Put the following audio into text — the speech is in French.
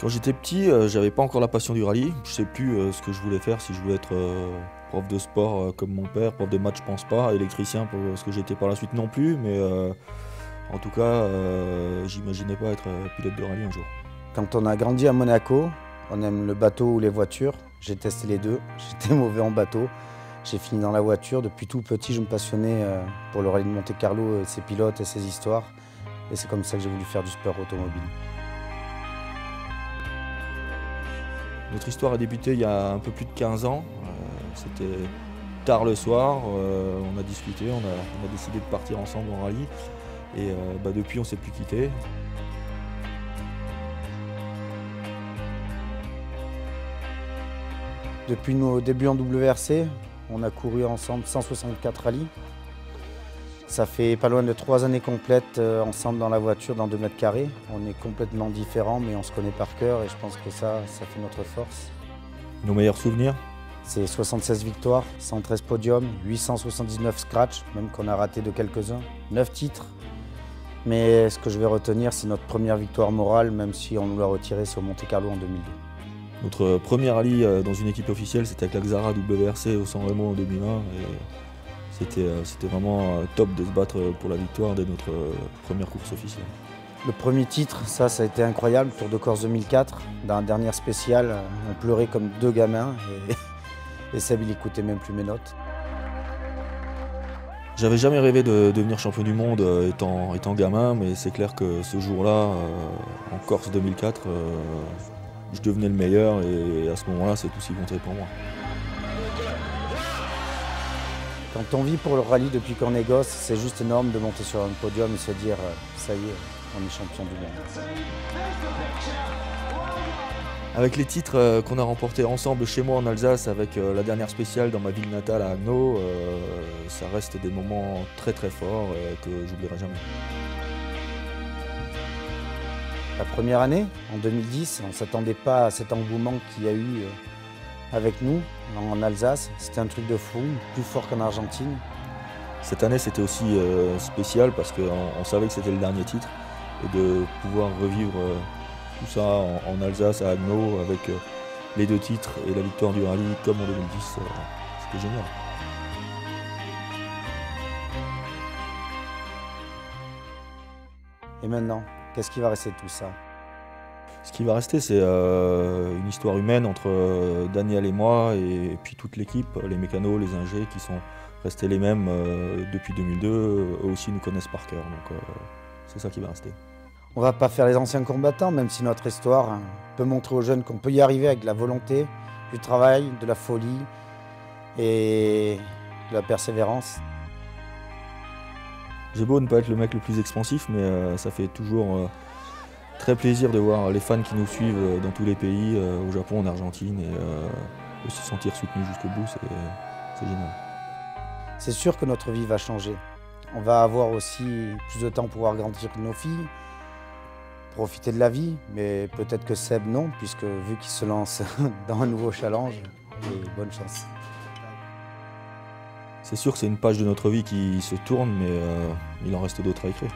Quand j'étais petit, j'avais pas encore la passion du rallye. Je sais plus ce que je voulais faire, si je voulais être prof de sport comme mon père, prof de maths je pense pas, électricien pour ce que j'étais par la suite non plus, mais en tout cas j'imaginais pas être pilote de rallye un jour. Quand on a grandi à Monaco, on aime le bateau ou les voitures. J'ai testé les deux, j'étais mauvais en bateau. J'ai fini dans la voiture. Depuis tout petit, je me passionnais pour le rallye de Monte-Carlo et ses pilotes et ses histoires. Et c'est comme ça que j'ai voulu faire du sport automobile. Notre histoire a débuté il y a un peu plus de 15 ans. C'était tard le soir, on a discuté, on a décidé de partir ensemble en rallye. Et depuis, on ne s'est plus quittés. Depuis nos débuts en WRC, on a couru ensemble 164 rallyes. Ça fait pas loin de 3 années complètes ensemble dans la voiture, dans 2 mètres carrés. On est complètement différents, mais on se connaît par cœur et je pense que ça fait notre force. Nos meilleurs souvenirs? C'est 76 victoires, 113 podiums, 879 scratchs, même qu'on a raté de quelques-uns, 9 titres. Mais ce que je vais retenir, c'est notre première victoire morale, même si on nous l'a retirée sur Monte-Carlo en 2002. Notre premier rallye dans une équipe officielle, c'était avec la Xara WRC au San Remo en 2001. Et c'était vraiment top de se battre pour la victoire dès notre première course officielle. Le premier titre, ça a été incroyable, Tour de Corse 2004. Dans la dernière spéciale, on pleurait comme 2 gamins et Seb, il écoutait même plus mes notes. J'avais jamais rêvé de devenir champion du monde étant gamin, mais c'est clair que ce jour-là, en Corse 2004, je devenais le meilleur et à ce moment-là, c'est tout ce qui comptait pour moi. Quand on vit pour le rallye depuis qu'on est gosse, c'est juste énorme de monter sur un podium et se dire ça y est, on est champion du monde. Avec les titres qu'on a remportés ensemble chez moi en Alsace, avec la dernière spéciale dans ma ville natale à Agno, ça reste des moments très très forts que j'oublierai jamais. La première année, en 2010, on ne s'attendait pas à cet engouement qu'il y a eu avec nous en Alsace. C'était un truc de fou, plus fort qu'en Argentine. Cette année, c'était aussi spécial parce qu'on savait que c'était le dernier titre et de pouvoir revivre tout ça en Alsace, à Agno, avec les 2 titres et la victoire du rallye comme en 2010, c'était génial. Et maintenant, qu'est-ce qui va rester de tout ça? Ce qui va rester, c'est une histoire humaine entre Daniel et moi et puis toute l'équipe, les mécanos, les ingés qui sont restés les mêmes depuis 2002, eux aussi nous connaissent par cœur, donc c'est ça qui va rester. On ne va pas faire les anciens combattants, même si notre histoire peut montrer aux jeunes qu'on peut y arriver avec de la volonté, du travail, de la folie et de la persévérance. J'ai beau ne pas être le mec le plus expansif, mais ça fait toujours très plaisir de voir les fans qui nous suivent dans tous les pays, au Japon, en Argentine, et de se sentir soutenu jusqu'au bout, c'est génial. C'est sûr que notre vie va changer. On va avoir aussi plus de temps pour pouvoir grandir nos filles, profiter de la vie, mais peut-être que Seb non, puisque vu qu'il se lance dans un nouveau challenge, et bonne chance. C'est sûr que c'est une page de notre vie qui se tourne, mais il en reste d'autres à écrire.